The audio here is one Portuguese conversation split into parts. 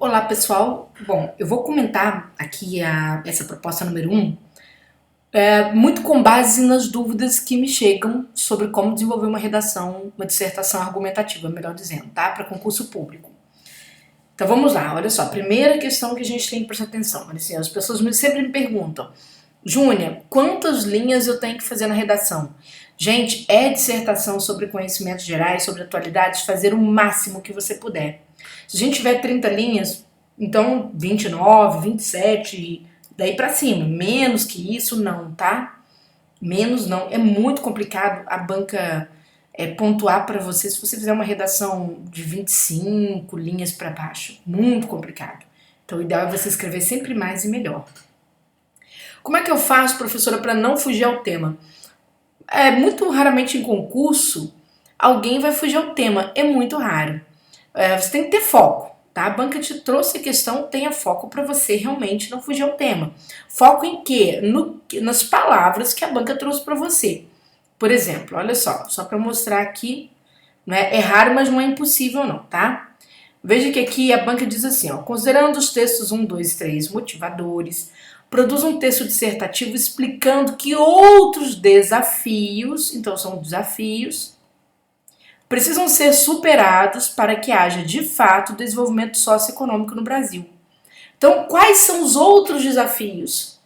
Olá, pessoal. Bom, eu vou comentar aqui essa proposta número 1, muito com base nas dúvidas que me chegam sobre como desenvolver uma redação, uma dissertação argumentativa, melhor dizendo, tá? Para concurso público. Então vamos lá, olha só. Primeira questão que a gente tem que prestar atenção. Assim, as pessoas sempre me perguntam, Júnia, quantas linhas eu tenho que fazer na redação? Gente, é dissertação sobre conhecimentos gerais, sobre atualidades, fazer o máximo que você puder. Se a gente tiver 30 linhas, então 29, 27, daí pra cima. Menos que isso, não, tá? Menos não. É muito complicado a banca pontuar pra você se você fizer uma redação de 25 linhas pra baixo. Muito complicado. Então o ideal é você escrever sempre mais e melhor. Como é que eu faço, professora, para não fugir ao tema? Muito raramente em concurso alguém vai fugir ao tema, é muito raro. Você tem que ter foco, tá? A banca te trouxe a questão, tenha foco para você realmente não fugir ao tema. Foco em quê? Nas palavras que a banca trouxe para você. Por exemplo, olha só para mostrar aqui, né? É raro, mas não é impossível não, tá? Veja que aqui a banca diz assim, ó, considerando os textos 1, 2, 3 motivadores, produz um texto dissertativo explicando que outros desafios, então são desafios, precisam ser superados para que haja, de fato, desenvolvimento socioeconômico no Brasil. Então, quais são os outros desafios?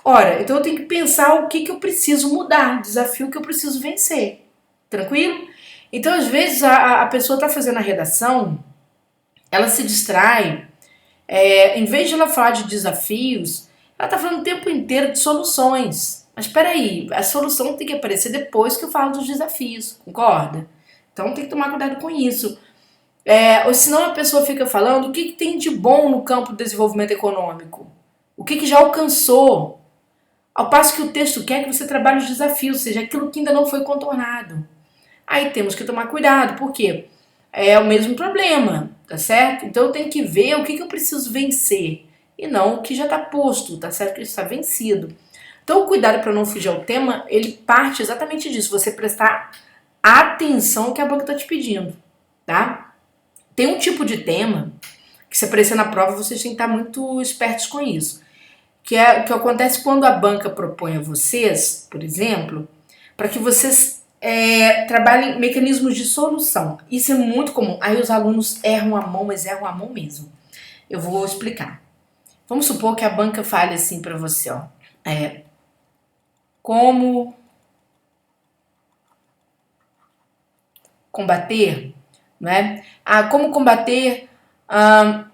Ora, então eu tenho que pensar o que eu preciso mudar, o desafio que eu preciso vencer. Tranquilo? Então, às vezes, a pessoa está fazendo a redação, ela se distrai, em vez de ela falar de desafios, ela está falando o tempo inteiro de soluções. Mas espera aí, a solução tem que aparecer depois que eu falo dos desafios, concorda? Então tem que tomar cuidado com isso. Ou senão a pessoa fica falando o que tem de bom no campo do desenvolvimento econômico, o que já alcançou, ao passo que o texto quer que você trabalhe os desafios, ou seja, aquilo que ainda não foi contornado. Aí temos que tomar cuidado, porque é o mesmo problema, tá certo? Então eu tenho que ver o que eu preciso vencer e não o que já está posto, tá certo? Que está vencido. Então o cuidado para não fugir ao tema, ele parte exatamente disso, você prestar atenção ao que a banca está te pedindo, tá? Tem um tipo de tema que se aparecer na prova vocês têm que estar muito espertos com isso, que é o que acontece quando a banca propõe a vocês, por exemplo, para que vocês trabalhem mecanismos de solução. Isso é muito comum. Aí os alunos erram a mão, mas erram a mão mesmo. Eu vou explicar. Vamos supor que a banca fale assim para você, ó, como combater, né? Como combater a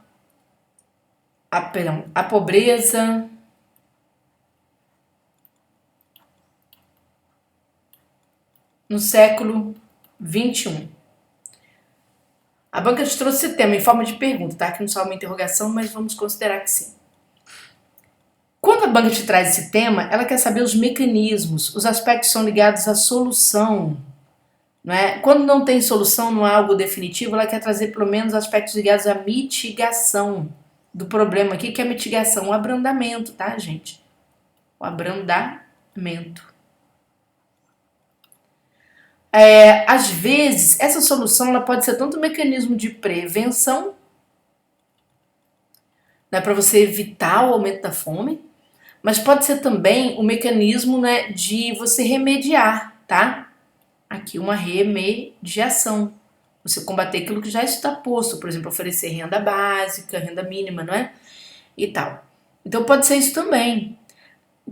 pobreza no século XXI. A banca te trouxe esse tema em forma de pergunta, tá? Que não só uma interrogação, mas vamos considerar que sim. Quando a banca te traz esse tema, ela quer saber os mecanismos, os aspectos que são ligados à solução. Não é? Quando não tem solução, não há algo definitivo, ela quer trazer pelo menos aspectos ligados à mitigação do problema aqui, que é a mitigação, o abrandamento, tá, gente? O abrandamento. Às vezes, essa solução ela pode ser tanto um mecanismo de prevenção, né, para você evitar o aumento da fome, mas pode ser também um mecanismo, né, de você remediar, tá? Aqui uma remediação. Você combater aquilo que já está posto, por exemplo, oferecer renda básica, renda mínima, não é? E tal. Então pode ser isso também.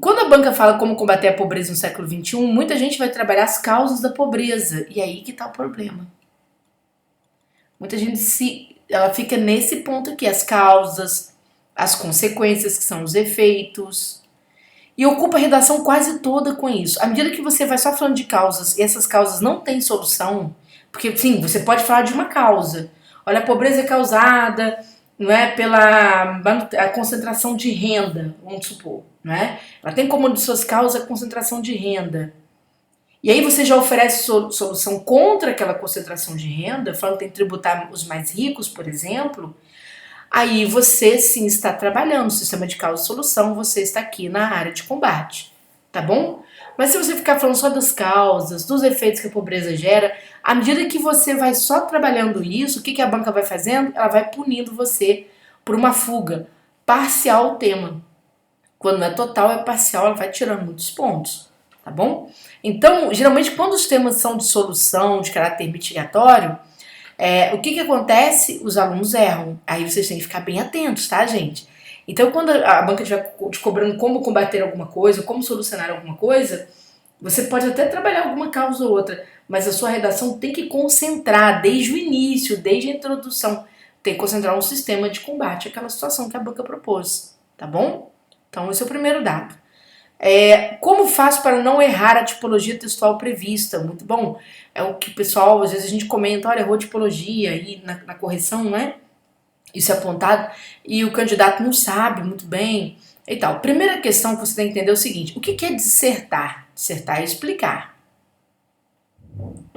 Quando a banca fala como combater a pobreza no século XXI, muita gente vai trabalhar as causas da pobreza. E aí que está o problema. Muita gente ela fica nesse ponto aqui, as causas, as consequências, que são os efeitos. E ocupa a redação quase toda com isso. À medida que você vai só falando de causas e essas causas não têm solução, porque sim, você pode falar de uma causa. Olha, a pobreza é causada, não é, pela a concentração de renda, vamos supor, não é? Ela tem como uma de suas causas a concentração de renda. E aí você já oferece solução contra aquela concentração de renda, falando que tem que tributar os mais ricos, por exemplo. Aí você sim está trabalhando no sistema de causa e solução, você está aqui na área de combate, tá bom? Mas se você ficar falando só das causas, dos efeitos que a pobreza gera, à medida que você vai só trabalhando isso, o que a banca vai fazendo? Ela vai punindo você por uma fuga parcial ao tema. Quando não é total, é parcial, ela vai tirando muitos pontos, tá bom? Então, geralmente, quando os temas são de solução, de caráter mitigatório, o que acontece? Os alunos erram. Aí vocês têm que ficar bem atentos, tá, gente? Então, quando a banca estiver te cobrando como combater alguma coisa, como solucionar alguma coisa, você pode até trabalhar alguma causa ou outra, mas a sua redação tem que concentrar desde o início, desde a introdução, tem que concentrar um sistema de combate àquela situação que a banca propôs, tá bom? Então, esse é o primeiro dado. Como faço para não errar a tipologia textual prevista? Muito bom. É o que o pessoal, às vezes a gente comenta, olha, errou tipologia aí na correção, não é? Isso é apontado e o candidato não sabe muito bem e tal. Primeira questão que você tem que entender é o seguinte: o que é dissertar? Dissertar é explicar.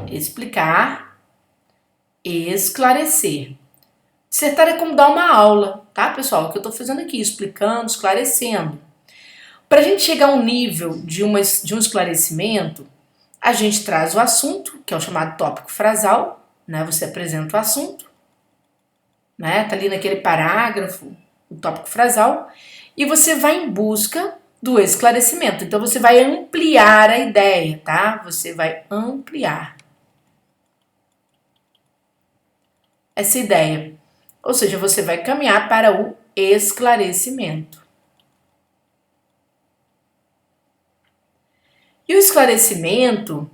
Explicar, esclarecer. Dissertar é como dar uma aula, tá, pessoal? O que eu estou fazendo aqui, explicando, esclarecendo. Para a gente chegar a um nível de um esclarecimento, a gente traz o assunto, que é o chamado tópico frasal, né? Você apresenta o assunto, né? Tá ali naquele parágrafo, o tópico frasal, e você vai em busca do esclarecimento. Então você vai ampliar a ideia, tá? Você vai ampliar essa ideia. Ou seja, você vai caminhar para o esclarecimento. E o esclarecimento,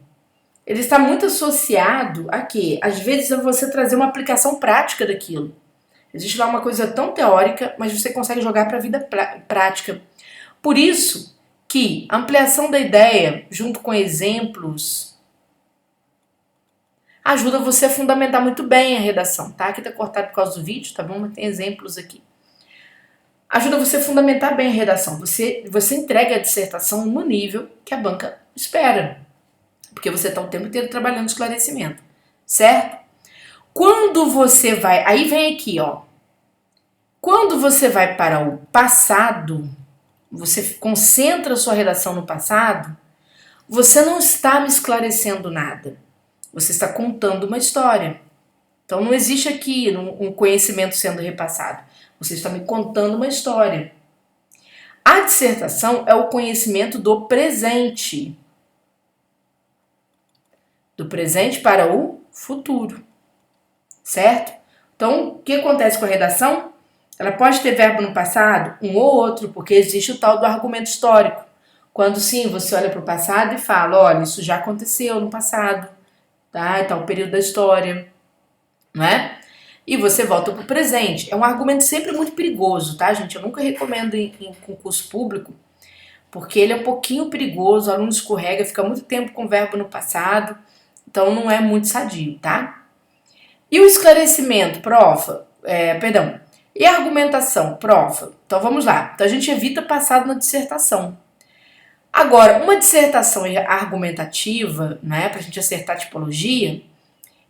ele está muito associado a quê? Às vezes a você trazer uma aplicação prática daquilo. Existe lá uma coisa tão teórica, mas você consegue jogar para a vida prática. Por isso que a ampliação da ideia, junto com exemplos, ajuda você a fundamentar muito bem a redação, tá? Aqui tá cortado por causa do vídeo, tá bom? Mas tem exemplos aqui. Ajuda você a fundamentar bem a redação. Você entrega a dissertação no nível que a banca espera, porque você está o tempo inteiro trabalhando esclarecimento, certo? Quando você vai, aí vem aqui, ó. Quando você vai para o passado, você concentra a sua redação no passado, você não está me esclarecendo nada. Você está contando uma história. Então não existe aqui um conhecimento sendo repassado. Você está me contando uma história. A dissertação é o conhecimento do presente. Do presente para o futuro. Certo? Então, o que acontece com a redação? Ela pode ter verbo no passado, um ou outro, porque existe o tal do argumento histórico. Quando sim, você olha para o passado e fala, olha, isso já aconteceu no passado, tá? É tal período da história, não é? E você volta para o presente. É um argumento sempre muito perigoso, tá, gente? Eu nunca recomendo em concurso público, porque ele é um pouquinho perigoso, o aluno escorrega, fica muito tempo com o verbo no passado, então não é muito sadio, tá? E o esclarecimento, profa, e a argumentação, profa? Então vamos lá. Então a gente evita passado na dissertação. Agora, uma dissertação argumentativa, né, para a gente acertar a tipologia,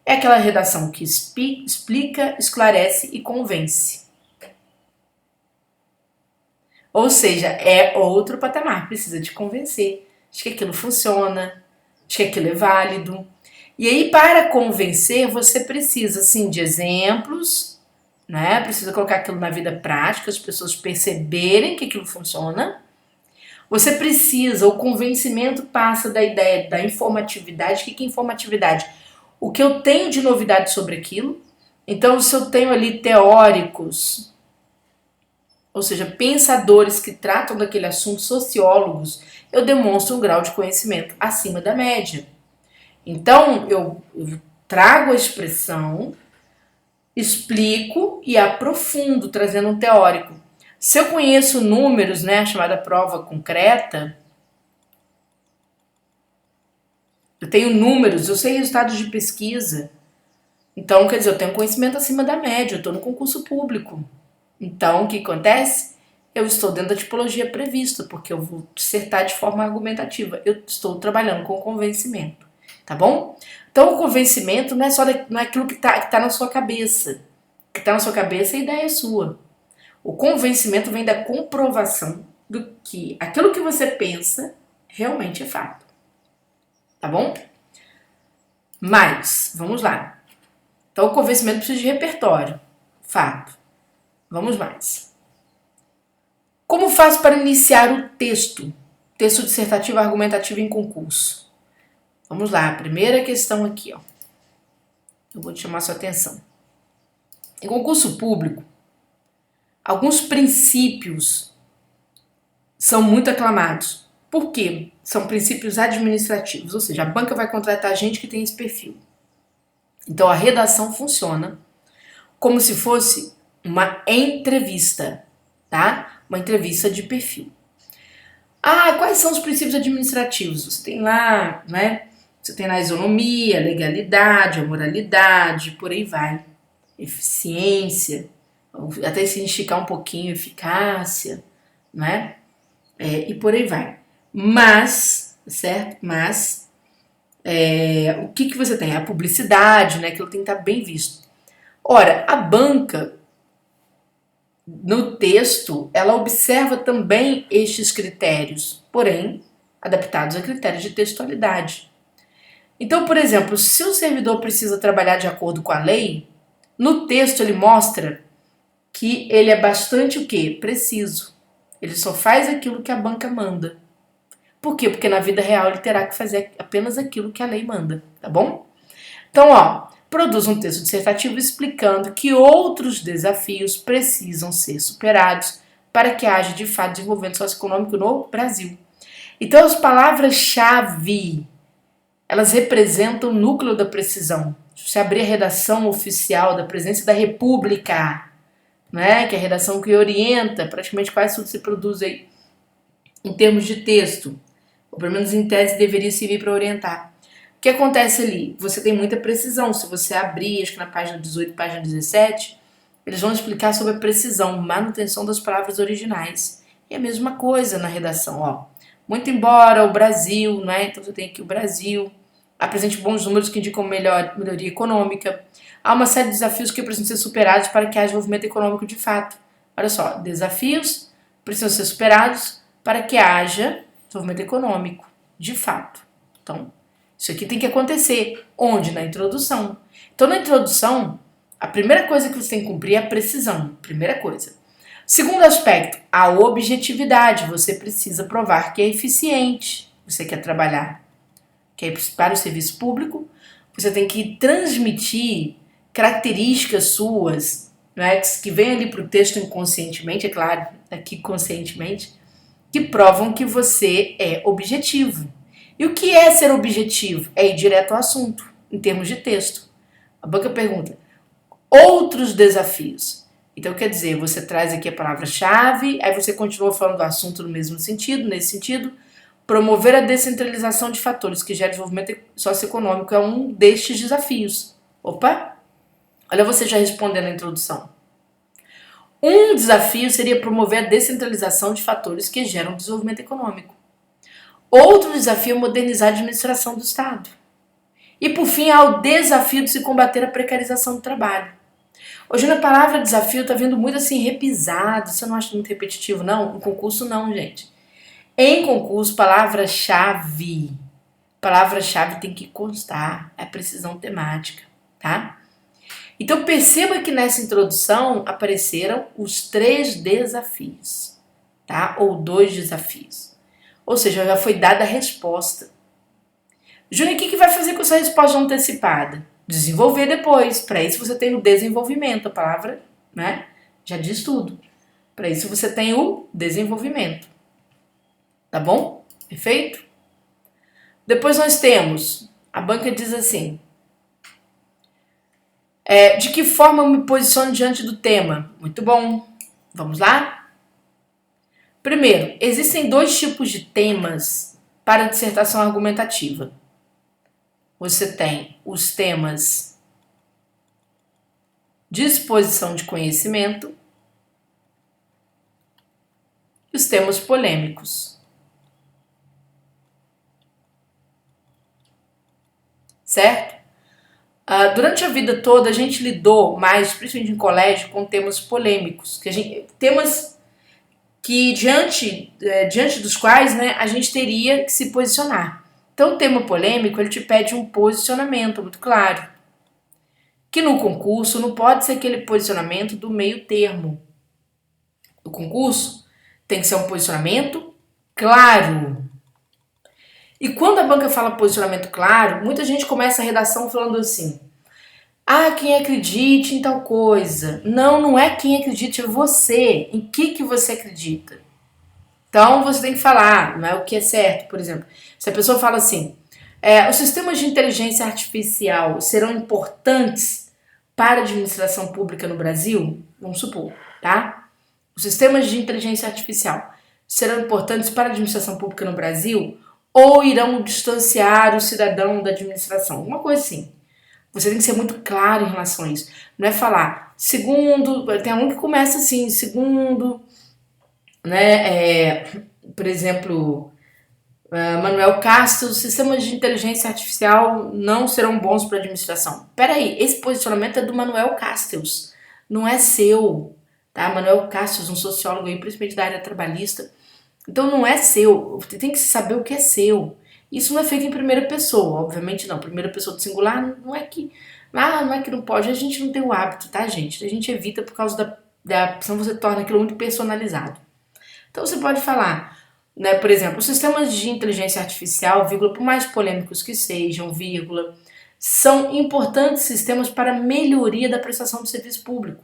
é aquela redação que explica, esclarece e convence. Ou seja, é outro patamar, precisa te convencer de que aquilo funciona, de que aquilo é válido. E aí, para convencer, você precisa, sim, de exemplos, né? Precisa colocar aquilo na vida prática, as pessoas perceberem que aquilo funciona. Você precisa, o convencimento passa da ideia da informatividade. O que é informatividade? O que eu tenho de novidade sobre aquilo. Então, se eu tenho ali teóricos, ou seja, pensadores que tratam daquele assunto, sociólogos, eu demonstro um grau de conhecimento acima da média. Então, eu trago a expressão, explico e aprofundo, trazendo um teórico. Se eu conheço números, né, a chamada prova concreta, eu tenho números, eu sei resultados de pesquisa. Então, quer dizer, eu tenho conhecimento acima da média, eu estou no concurso público. Então, o que acontece? Eu estou dentro da tipologia prevista, porque eu vou dissertar de forma argumentativa. Eu estou trabalhando com convencimento, tá bom? Então, o convencimento não é só não é aquilo que tá na sua cabeça. O que está na sua cabeça, a ideia é sua. O convencimento vem da comprovação do que aquilo que você pensa realmente é fato. Tá bom? Mas, vamos lá. Então, o convencimento precisa de repertório. Fato. Vamos mais. Como faço para iniciar o texto? Texto dissertativo argumentativo em concurso. Vamos lá, a primeira questão aqui, ó. Eu vou te chamar sua atenção. Em concurso público, alguns princípios são muito aclamados. Por quê? São princípios administrativos, ou seja, a banca vai contratar gente que tem esse perfil. Então a redação funciona como se fosse uma entrevista, tá? Uma entrevista de perfil. Ah, quais são os princípios administrativos? Você tem lá, né? Você tem lá a isonomia, a legalidade, a moralidade, por aí vai. Eficiência, até se esticar um pouquinho, eficácia, né? E por aí vai. Mas, certo? Mas, o que você tem? A publicidade, né? Aquilo tem que estar bem visto. Ora, a banca, no texto, ela observa também estes critérios, porém, adaptados a critérios de textualidade. Então, por exemplo, se o servidor precisa trabalhar de acordo com a lei, no texto ele mostra que ele é bastante o quê? Preciso. Ele só faz aquilo que a banca manda. Por quê? Porque na vida real ele terá que fazer apenas aquilo que a lei manda, tá bom? Então, ó, produz um texto dissertativo explicando que outros desafios precisam ser superados para que haja de fato desenvolvimento socioeconômico no Brasil. Então, as palavras-chave, elas representam o núcleo da precisão. Se você abrir a redação oficial da Presidência da República, né, que é a redação que orienta praticamente quase tudo que se produz aí em termos de texto, ou pelo menos em tese deveria servir para orientar. O que acontece ali? Você tem muita precisão. Se você abrir, acho que na página 18, página 17, eles vão explicar sobre a precisão, manutenção das palavras originais. E a mesma coisa na redação, ó. Muito embora o Brasil, né? Então você tem aqui o Brasil, apresente bons números que indicam melhoria econômica. Há uma série de desafios que precisam ser superados para que haja desenvolvimento econômico de fato. Olha só, desafios precisam ser superados para que haja desenvolvimento econômico de fato. Então, isso aqui tem que acontecer. Onde? Na introdução. Então, na introdução, a primeira coisa que você tem que cumprir é a precisão. Primeira coisa. Segundo aspecto, a objetividade. Você precisa provar que é eficiente. Você quer trabalhar para o serviço público. Você tem que transmitir características suas, né, que vêm ali para o texto inconscientemente, é claro, aqui conscientemente, que provam que você é objetivo. E o que é ser objetivo? É ir direto ao assunto, em termos de texto. A banca pergunta, outros desafios. Então, quer dizer, você traz aqui a palavra-chave, aí você continua falando do assunto no mesmo sentido, nesse sentido. Promover a descentralização de fatores que gera desenvolvimento socioeconômico é um destes desafios. Opa! Olha você já respondendo a introdução. Um desafio seria promover a descentralização de fatores que geram desenvolvimento econômico. Outro desafio é modernizar a administração do Estado. E, por fim, há o desafio de se combater a precarização do trabalho. Hoje, na palavra desafio, está vindo muito assim, repisado. Você não acha muito repetitivo, não? Em concurso, não, gente. Em concurso, palavra-chave. Palavra-chave tem que constar. É precisão temática, tá? Então, perceba que nessa introdução apareceram os 3 desafios, tá? Ou 2 desafios. Ou seja, já foi dada a resposta. Júnior, o que vai fazer com essa resposta antecipada? Desenvolver depois. Para isso você tem o desenvolvimento. A palavra, né, já diz tudo. Para isso você tem o desenvolvimento. Tá bom? Perfeito? Depois nós temos, a banca diz assim, de que forma eu me posiciono diante do tema? Muito bom. Vamos lá? Primeiro, existem 2 tipos de temas para a dissertação argumentativa. Você tem os temas de exposição de conhecimento e os temas polêmicos. Certo? Durante a vida toda a gente lidou mais, principalmente em colégio, com temas polêmicos, temas que diante dos quais, né, a gente teria que se posicionar. Então o tema polêmico ele te pede um posicionamento muito claro, que no concurso não pode ser aquele posicionamento do meio termo. concurso, tem que ser um posicionamento claro. E quando a banca fala posicionamento claro, muita gente começa a redação falando assim: ah, quem acredite em tal coisa. Não, não é quem acredite, é você. Em que você acredita? Então você tem que falar, não é o que é certo. Por exemplo, se a pessoa fala assim: os sistemas de inteligência artificial serão importantes para a administração pública no Brasil? Vamos supor, tá? Os sistemas de inteligência artificial serão importantes para a administração pública no Brasil ou irão distanciar o cidadão da administração? Alguma coisa assim. Você tem que ser muito claro em relação a isso. Não é falar, segundo, tem um que começa assim, segundo, né, por exemplo, Manuel Castro, os sistemas de inteligência artificial não serão bons para a administração. Peraí, esse posicionamento é do Manuel Castells, não é seu, tá? Manuel Castells, um sociólogo aí, principalmente da área trabalhista. Então não é seu, você tem que saber o que é seu. Isso não é feito em primeira pessoa, obviamente não. Primeira pessoa do singular não é que. Não é que não pode, a gente não tem o hábito, tá, gente? A gente evita por causa senão você torna aquilo muito personalizado. Então você pode falar, né, por exemplo, os sistemas de inteligência artificial, vírgula, por mais polêmicos que sejam, vírgula, são importantes sistemas para a melhoria da prestação do serviço público.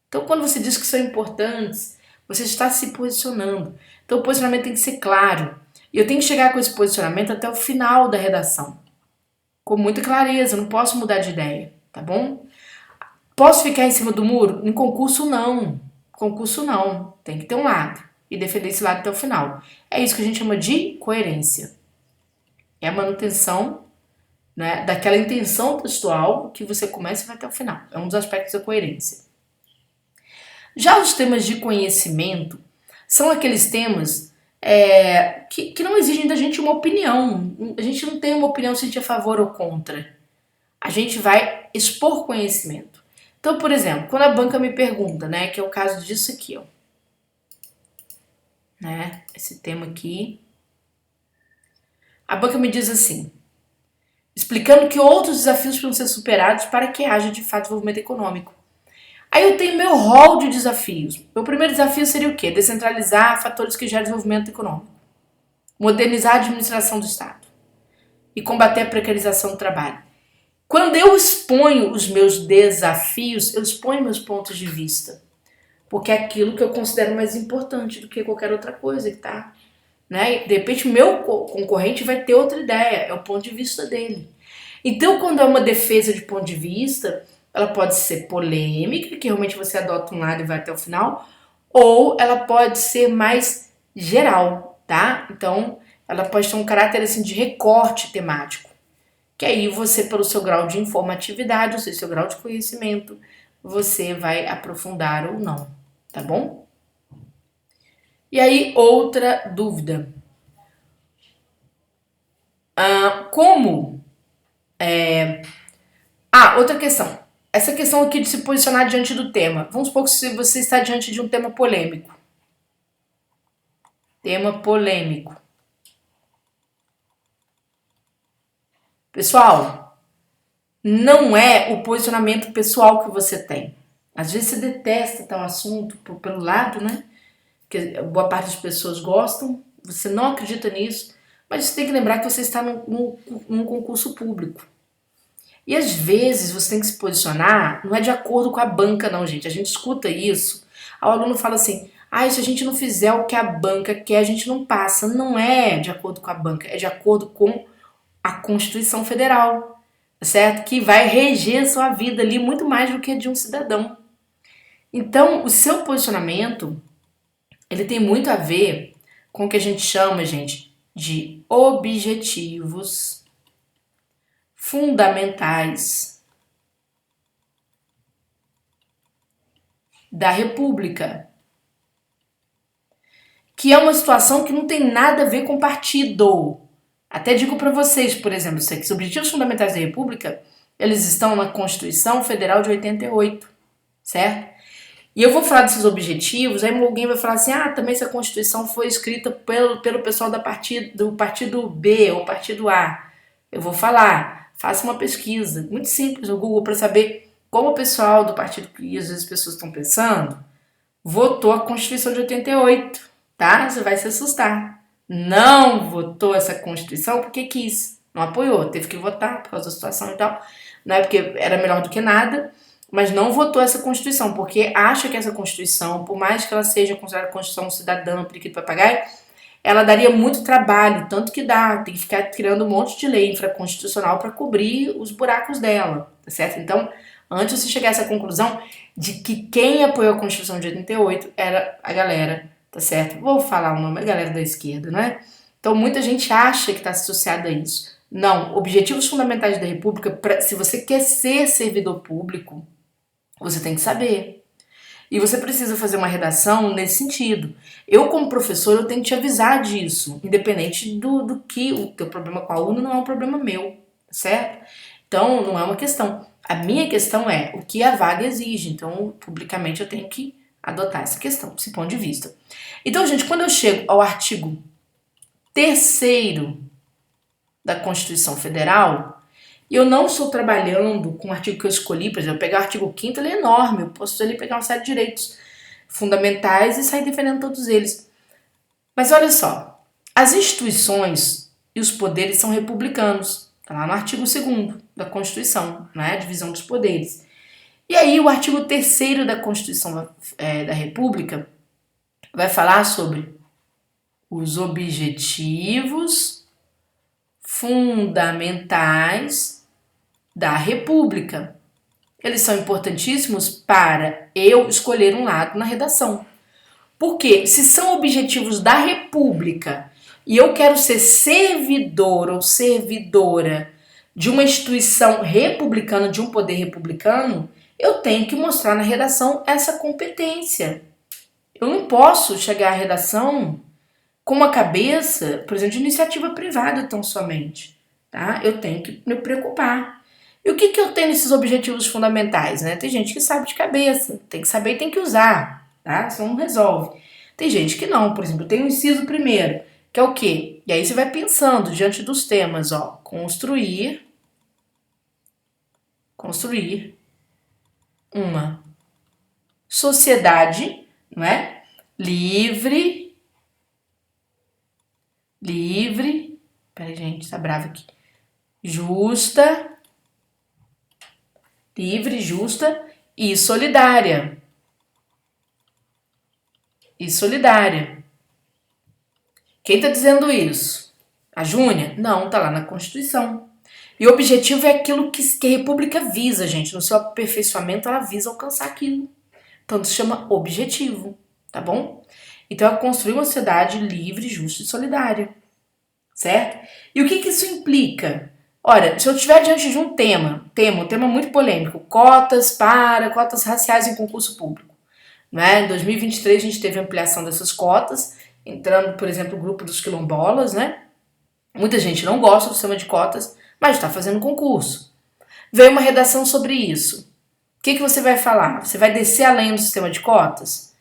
Então, quando você diz que são importantes, você está se posicionando. Então, o posicionamento tem que ser claro. E eu tenho que chegar com esse posicionamento até o final da redação. Com muita clareza, eu não posso mudar de ideia, tá bom? Posso ficar em cima do muro? Em concurso, não. Concurso, não. Tem que ter um lado. E defender esse lado até o final. É isso que a gente chama de coerência. É a manutenção, né, daquela intenção textual que você começa e vai até o final. É um dos aspectos da coerência. Já os temas de conhecimento são aqueles temas que não exigem da gente uma opinião. A gente não tem uma opinião se a gente é a favor ou contra. A gente vai expor conhecimento. Então, por exemplo, quando a banca me pergunta, né, que é o caso disso aqui, ó, né, esse tema aqui, a banca me diz assim, explicando que outros desafios precisam ser superados para que haja de fato desenvolvimento econômico. Aí eu tenho meu rol de desafios. Meu primeiro desafio seria o quê? Descentralizar fatores que geram desenvolvimento econômico. Modernizar a administração do Estado. E combater a precarização do trabalho. Quando eu exponho os meus desafios, eu exponho meus pontos de vista. Porque é aquilo que eu considero mais importante do que qualquer outra coisa que tá, né? De repente, meu concorrente vai ter outra ideia, é o ponto de vista dele. Então, quando é uma defesa de ponto de vista, ela pode ser polêmica, que realmente você adota um lado e vai até o final, ou ela pode ser mais geral, tá? Então, ela pode ter um caráter assim de recorte temático, que aí você, pelo seu grau de informatividade, ou seja, seu grau de conhecimento, você vai aprofundar ou não, tá bom? E aí, outra dúvida. Outra questão. Essa questão aqui de se posicionar diante do tema. Vamos supor que se você está diante de um tema polêmico. Tema polêmico. Pessoal, não é o posicionamento pessoal que você tem. Às vezes você detesta tal assunto pelo lado, né? Que boa parte das pessoas gostam. Você não acredita nisso. Mas você tem que lembrar que você está num concurso público. E às vezes você tem que se posicionar, não é de acordo com a banca não, gente. A gente escuta isso. O aluno fala assim, se a gente não fizer o que a banca quer, a gente não passa. Não é de acordo com a banca, é de acordo com a Constituição Federal, certo? Que vai reger a sua vida ali muito mais do que a de um cidadão. Então, o seu posicionamento, ele tem muito a ver com o que a gente chama, gente, de objetivos fundamentais da República, que é uma situação que não tem nada a ver com partido. Até digo para vocês, por exemplo, que os objetivos fundamentais da República, eles estão na Constituição Federal de 88, certo? E eu vou falar desses objetivos, aí alguém vai falar assim, também essa Constituição foi escrita pelo pessoal do partido B ou partido A. Eu vou falar, faça uma pesquisa, muito simples no Google para saber como o pessoal do partido que às vezes as pessoas estão pensando votou a Constituição de 88, tá? Você vai se assustar. Não votou essa Constituição porque quis, não apoiou, teve que votar por causa da situação e tal, não é porque era melhor do que nada, mas não votou essa Constituição porque acha que essa Constituição, por mais que ela seja considerada Constituição cidadã, periquito papagaio, ela daria muito trabalho, tanto que dá, tem que ficar criando um monte de lei infraconstitucional para cobrir os buracos dela, tá certo? Então, antes de você chegar a essa conclusão de que quem apoiou a Constituição de 88 era a galera, tá certo? Vou falar o nome, a galera da esquerda, né? Então, muita gente acha que está associada a isso. Não, objetivos fundamentais da República, se você quer ser servidor público, você tem que saber. E você precisa fazer uma redação nesse sentido. Eu, como professor, eu tenho que te avisar disso, independente do que o teu problema com o aluno não é um problema meu, certo? Então, não é uma questão. A minha questão é o que a vaga exige. Então, publicamente, eu tenho que adotar essa questão, esse ponto de vista. Então, gente, quando eu chego ao artigo 3º da Constituição Federal, e eu não estou trabalhando com o artigo que eu escolhi, por exemplo, eu pegar o artigo 5º, ele é enorme, eu posso ali pegar uma série de direitos fundamentais e sair defendendo todos eles. Mas olha só, as instituições e os poderes são republicanos, tá lá no artigo 2º da Constituição, né, a divisão dos poderes. E aí o artigo 3º da Constituição da República vai falar sobre os objetivos fundamentais da República. Eles são importantíssimos para eu escolher um lado na redação. Porque se são objetivos da República e eu quero ser servidor ou servidora de uma instituição republicana, de um poder republicano, eu tenho que mostrar na redação essa competência. Eu não posso chegar à redação com uma cabeça, por exemplo, de iniciativa privada tão somente. Tá? Eu tenho que me preocupar. E o que eu tenho nesses objetivos fundamentais? Né? Tem gente que sabe de cabeça, tem que saber e tem que usar. Tá? Isso não resolve. Tem gente que não, por exemplo, tem o inciso 1º, que é o quê? E aí você vai pensando diante dos temas, ó, construir uma sociedade, não é? Livre, peraí gente, tá bravo aqui, justa, livre, justa e solidária. Quem tá dizendo isso? A Júnia? Não, tá lá na Constituição. E o objetivo é aquilo que a República visa, gente. No seu aperfeiçoamento, ela visa alcançar aquilo. Então, se chama objetivo, tá bom? Então, é construir uma sociedade livre, justa e solidária, certo? E o que isso implica? Olha, se eu estiver diante de um tema muito polêmico, cotas raciais em concurso público, né? Em 2023 a gente teve ampliação dessas cotas, entrando, por exemplo, o grupo dos quilombolas, né? Muita gente não gosta do sistema de cotas, mas está fazendo concurso. Veio uma redação sobre isso. O que você vai falar? Você vai descer além do sistema de cotas?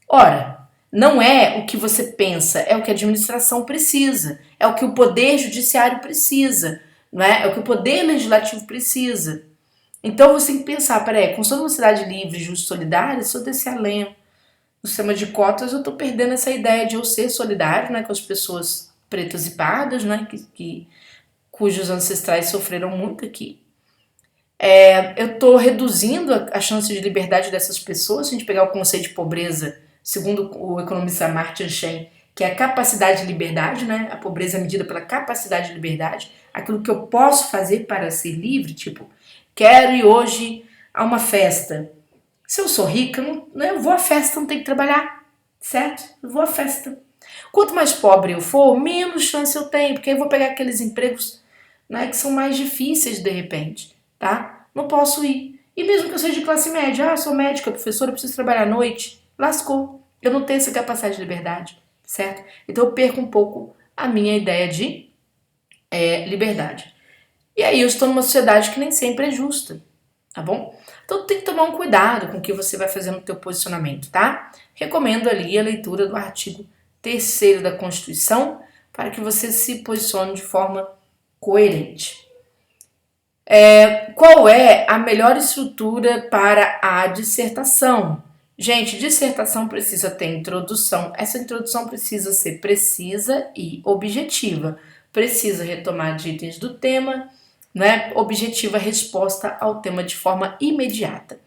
Ora, não é o que você pensa, é o que a administração precisa, é o que o poder judiciário precisa, não é? É o que o poder legislativo precisa. Então você tem que pensar, peraí, construindo uma cidade livre, justa e solidária, se eu descer além do sistema de cotas, eu estou perdendo essa ideia de eu ser solidário, né, com as pessoas pretas e pardas, né, cujos ancestrais sofreram muito aqui. Eu estou reduzindo a chance de liberdade dessas pessoas. Se a gente pegar o conceito de pobreza, segundo o economista Amartya Sen, que é a capacidade de liberdade, né? A pobreza é medida pela capacidade de liberdade, aquilo que eu posso fazer para ser livre, tipo, quero ir hoje a uma festa. Se eu sou rica, eu vou à festa, não tenho que trabalhar, certo? Eu vou à festa. Quanto mais pobre eu for, menos chance eu tenho, porque aí eu vou pegar aqueles empregos, né, que são mais difíceis de repente, tá? Não posso ir. E mesmo que eu seja de classe média, sou médica, professora, preciso trabalhar à noite, lascou. Eu não tenho essa capacidade de liberdade, certo? Então eu perco um pouco a minha ideia de liberdade. E aí eu estou numa sociedade que nem sempre é justa, tá bom? Então tem que tomar um cuidado com o que você vai fazer no teu posicionamento, tá? Recomendo ali a leitura do artigo 3º da Constituição para que você se posicione de forma coerente. Qual é a melhor estrutura para a dissertação? Gente, dissertação precisa ter introdução. Essa introdução precisa ser precisa e objetiva. Precisa retomar de itens do tema, né? Objetiva resposta ao tema de forma imediata.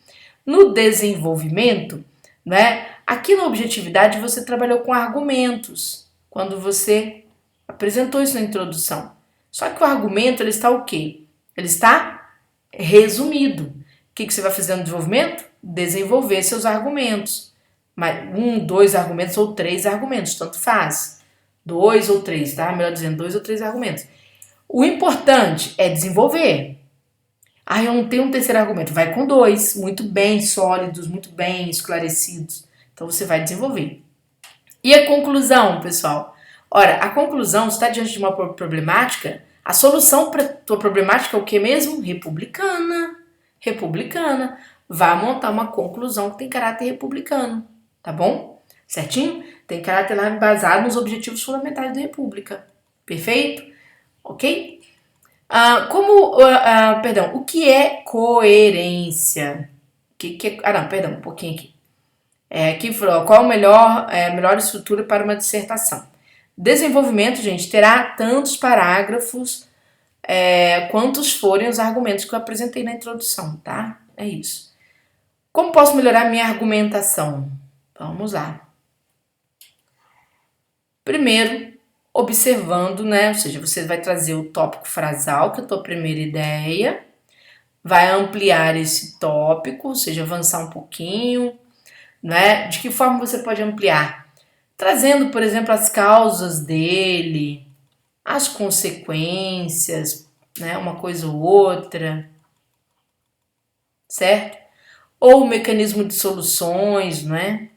No desenvolvimento, né? Aqui na objetividade você trabalhou com argumentos quando você apresentou isso na introdução. Só que o argumento ele está o quê? Ele está resumido. O que você vai fazer no desenvolvimento? Desenvolver seus argumentos. Um, dois argumentos ou três argumentos, tanto faz. Dois ou três, tá? Melhor dizendo, dois ou três argumentos. O importante é desenvolver. Ah, eu não tenho um terceiro argumento. Vai com dois, muito bem sólidos, muito bem esclarecidos. Então você vai desenvolver. E a conclusão, pessoal? Ora, a conclusão está diante de uma problemática. A solução para a tua problemática é o que mesmo? Republicana. Republicana. Vá montar uma conclusão que tem caráter republicano. Tá bom? Certinho? Tem caráter lá embasado nos objetivos fundamentais da República. Perfeito? Ok? Perdão, o que é coerência? Um pouquinho aqui. Aqui falou, qual a melhor estrutura para uma dissertação? Desenvolvimento, gente, terá tantos parágrafos quantos forem os argumentos que eu apresentei na introdução, tá? É isso. Como posso melhorar minha argumentação? Vamos lá. Primeiro, observando, né? Ou seja, você vai trazer o tópico frasal, que é a tua primeira ideia, vai ampliar esse tópico, ou seja, avançar um pouquinho, né? De que forma você pode ampliar? Trazendo, por exemplo, as causas dele, as consequências, né? Uma coisa ou outra, certo? Ou o mecanismo de soluções, né?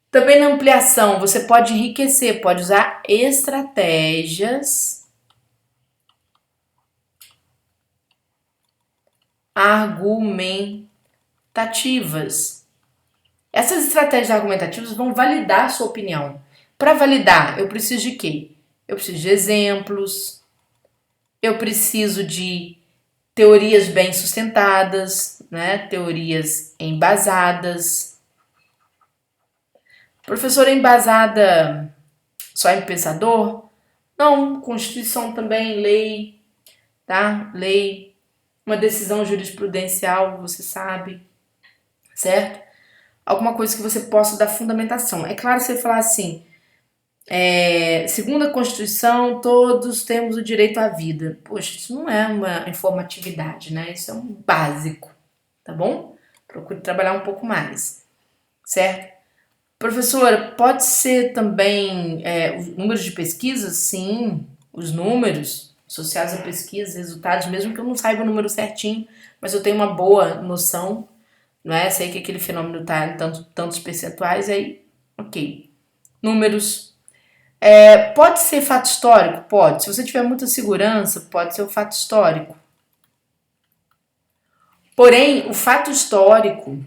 Também na ampliação, você pode enriquecer, pode usar estratégias argumentativas. Essas estratégias argumentativas vão validar a sua opinião. Para validar, eu preciso de quê? Eu preciso de exemplos, eu preciso de teorias bem sustentadas, né? Teorias embasadas. Professora embasada só em pensador? Não, Constituição também, lei, tá? Lei, uma decisão jurisprudencial, você sabe, certo? Alguma coisa que você possa dar fundamentação. É claro você falar assim, segundo a Constituição, todos temos o direito à vida. Poxa, isso não é uma informatividade, né? Isso é um básico, tá bom? Procure trabalhar um pouco mais, certo? Professora, pode ser também os números de pesquisa? Sim, os números associados à pesquisa, resultados, mesmo que eu não saiba o número certinho, mas eu tenho uma boa noção, não é? Sei que aquele fenômeno está em tantos percentuais, aí, ok. Números. Pode ser fato histórico? Pode. Se você tiver muita segurança, pode ser o fato histórico. Porém, o fato histórico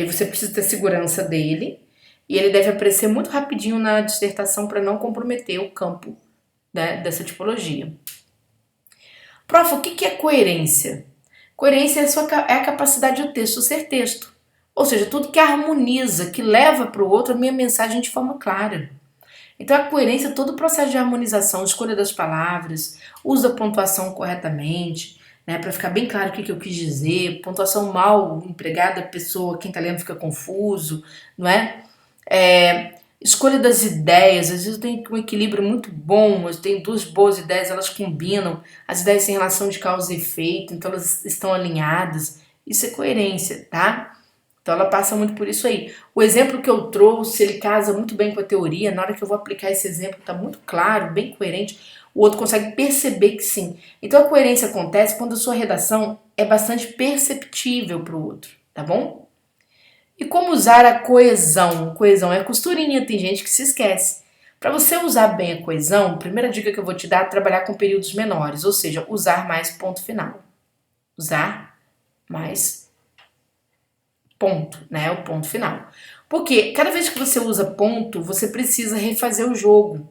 você precisa ter segurança dele e ele deve aparecer muito rapidinho na dissertação para não comprometer o campo, né, dessa tipologia. Prof, o que é coerência? Coerência é a capacidade do texto ser texto. Ou seja, tudo que harmoniza, que leva para o outro a minha mensagem de forma clara. Então a coerência é todo o processo de harmonização, escolha das palavras, uso da pontuação corretamente, né, para ficar bem claro o que eu quis dizer. Pontuação mal empregada, a pessoa, quem está lendo fica confuso, não é? Escolha das ideias, às vezes eu tenho um equilíbrio muito bom, eu tenho duas boas ideias, elas combinam, as ideias têm relação de causa e efeito, então elas estão alinhadas. Isso é coerência, tá? Então ela passa muito por isso aí. O exemplo que eu trouxe, ele casa muito bem com a teoria. Na hora que eu vou aplicar esse exemplo, está muito claro, bem coerente. O outro consegue perceber que sim. Então a coerência acontece quando a sua redação é bastante perceptível para o outro, tá bom? E como usar a coesão? Coesão é costurinha, tem gente que se esquece. Para você usar bem a coesão, a primeira dica que eu vou te dar é trabalhar com períodos menores, ou seja, usar mais ponto final. Usar mais ponto, né? O ponto final. Porque cada vez que você usa ponto, você precisa refazer o jogo.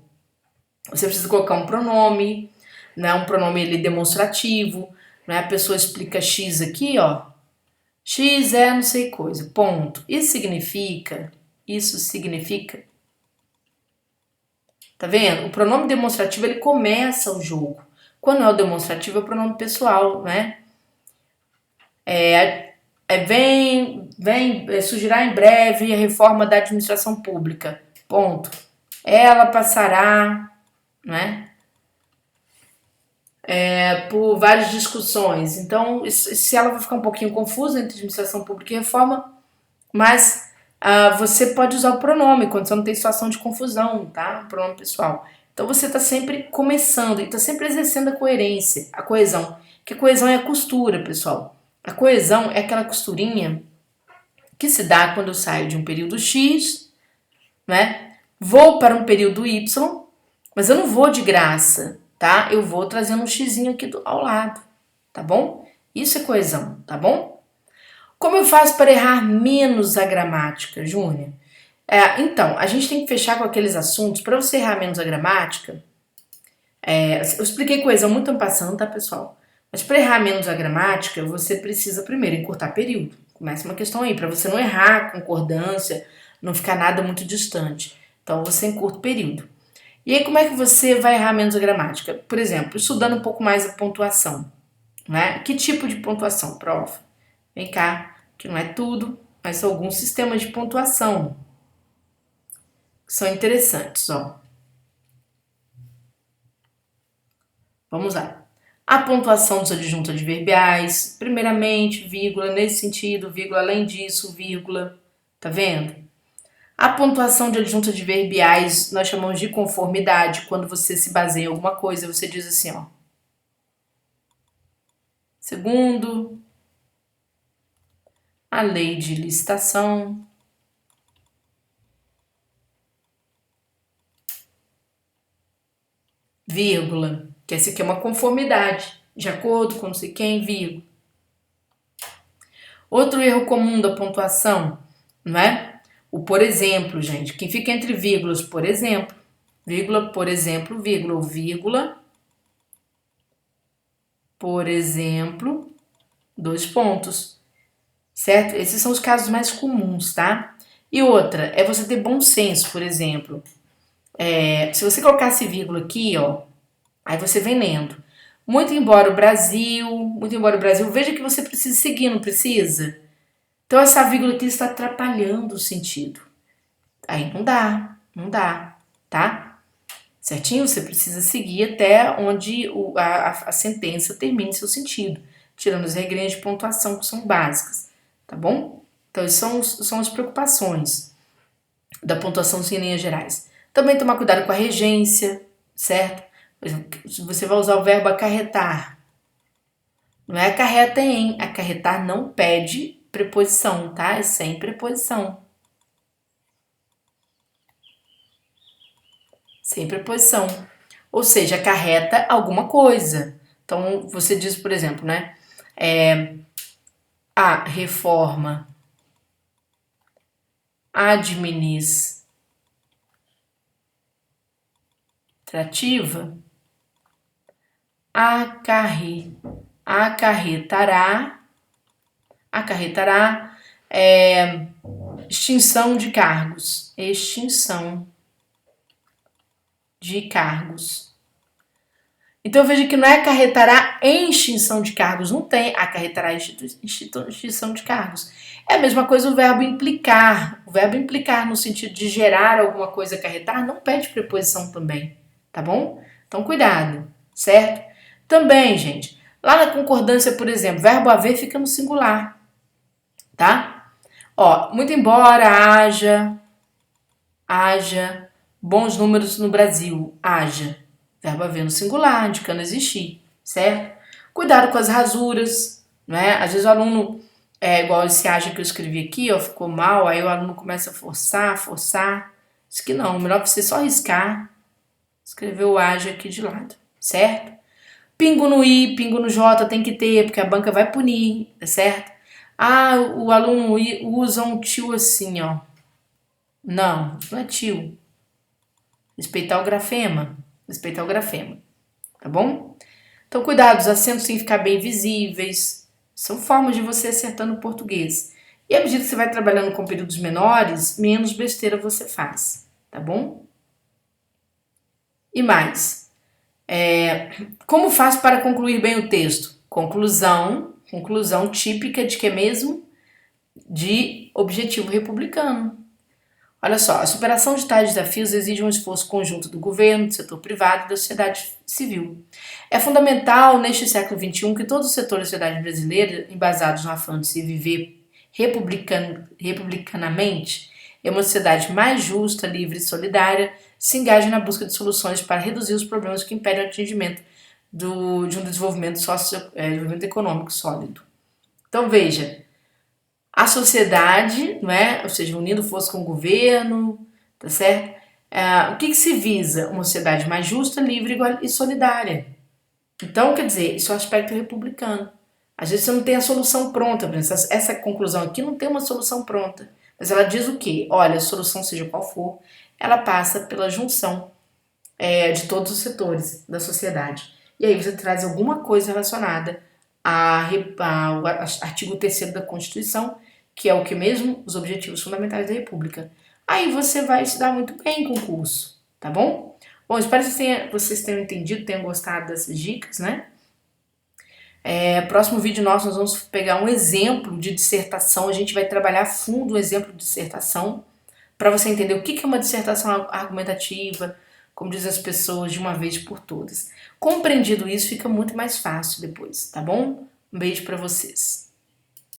Você precisa colocar um pronome, né? Um pronome ele demonstrativo, né? A pessoa explica X aqui, ó. X é não sei coisa, ponto. Isso significa, tá vendo? O pronome demonstrativo, ele começa o jogo. Quando é o demonstrativo, é o pronome pessoal, né? Surgirá em breve a reforma da administração pública, ponto. Ela passará, né? Por várias discussões. Então, se ela vai ficar um pouquinho confusa entre administração pública e reforma, mas você pode usar o pronome quando você não tem situação de confusão, tá? O pronome pessoal. Então você está sempre começando e está sempre exercendo a coerência, a coesão. Que coesão é a costura, pessoal. A coesão é aquela costurinha que se dá quando eu saio de um período X, né? Vou para um período Y, mas eu não vou de graça, tá? Eu vou trazendo um xizinho aqui ao lado, tá bom? Isso é coesão, tá bom? Como eu faço para errar menos a gramática, Júnior? Então, a gente tem que fechar com aqueles assuntos. Para você errar menos a gramática, eu expliquei coesão muito passando, tá, pessoal? Mas para errar menos a gramática, você precisa primeiro encurtar período. Começa uma questão aí, para você não errar concordância, não ficar nada muito distante. Então, você encurta o período. E aí, como é que você vai errar menos a gramática? Por exemplo, estudando um pouco mais a pontuação, né? Que tipo de pontuação, prof? Vem cá, que não é tudo, mas são alguns sistemas de pontuação que são interessantes, ó. Vamos lá. A pontuação dos adjuntos adverbiais, primeiramente, vírgula, nesse sentido, vírgula, além disso, vírgula, tá vendo? A pontuação de adjuntos adverbiais nós chamamos de conformidade, quando você se baseia em alguma coisa, você diz assim, ó. Segundo a lei de licitação, vírgula, que essa aqui é uma conformidade, de acordo com não sei quem, vírgula. Outro erro comum da pontuação, não é? O por exemplo, gente, que fica entre vírgulas, por exemplo, vírgula, por exemplo, vírgula, ou vírgula, por exemplo, dois pontos, certo? Esses são os casos mais comuns, tá? E outra, é você ter bom senso, por exemplo. Se você colocasse vírgula aqui, ó, aí você vem lendo. Muito embora o Brasil, veja que você precisa seguir, não precisa? Então essa vírgula aqui está atrapalhando o sentido. Aí não dá, tá? Certinho? Você precisa seguir até onde a sentença termine seu sentido, tirando as regrinhas de pontuação que são básicas, tá bom? Então, essas são as preocupações da pontuação em linhas gerais. Também tomar cuidado com a regência, certo? Por exemplo, se você vai usar o verbo acarretar, não é acarreta em, acarretar não pede preposição, tá? É sem preposição. Sem preposição. Ou seja, acarreta alguma coisa. Então, você diz, por exemplo, né? A reforma administrativa acarretará extinção de cargos. Extinção de cargos. Então veja que não é acarretará em extinção de cargos, não tem acarretará extinção de cargos. É a mesma coisa o verbo implicar. O verbo implicar no sentido de gerar alguma coisa, acarretar, não pede preposição também, tá bom? Então cuidado, certo? Também, gente, lá na concordância, por exemplo, verbo haver fica no singular, tá? Ó, muito embora haja bons números no Brasil, haja. Verbo haver no singular, indicando existir, certo? Cuidado com as rasuras, né? Às vezes o aluno, igual esse haja que eu escrevi aqui, ó, ficou mal, aí o aluno começa a forçar. Diz que não, melhor você só riscar, escrever o haja aqui de lado, certo? Pingo no i, pingo no j tem que ter, porque a banca vai punir, certo? Ah, o aluno usa um tio assim, ó. Não é tio. Respeitar o grafema, tá bom? Então, cuidado, os acentos têm que ficar bem visíveis, São formas de você acertar no português. E à medida que você vai trabalhando com períodos menores, menos besteira você faz, tá bom? E mais, como faz para concluir bem o texto? Conclusão típica de que mesmo? De objetivo republicano. Olha só, a superação de tais desafios exige um esforço conjunto do governo, do setor privado e da sociedade civil. É fundamental, neste século XXI, que todos os setores da sociedade brasileira, embasados no afã de se viver republicanamente, em uma sociedade mais justa, livre e solidária, se engajem na busca de soluções para reduzir os problemas que impedem o atingimento de um desenvolvimento econômico sólido. Então, veja, a sociedade, não é? Ou seja, unindo forças com o governo, tá certo? O que se visa? Uma sociedade mais justa, livre e solidária. Então, quer dizer, isso é o aspecto republicano. Às vezes você não tem a solução pronta, por exemplo, essa conclusão aqui não tem uma solução pronta. Mas ela diz o quê? Olha, a solução, seja qual for, ela passa pela junção de todos os setores da sociedade. E aí você traz alguma coisa relacionada ao artigo 3º da Constituição, que é o que mesmo? Os objetivos fundamentais da República. Aí você vai se dar muito bem em concurso, tá bom? Bom, espero que vocês tenham entendido, tenham gostado dessas dicas, né? Próximo vídeo nosso nós vamos pegar um exemplo de dissertação, a gente vai trabalhar a fundo o exemplo de dissertação, para você entender o que é uma dissertação argumentativa, como dizem as pessoas, de uma vez por todas. Compreendido isso, fica muito mais fácil depois, tá bom? Um beijo para vocês.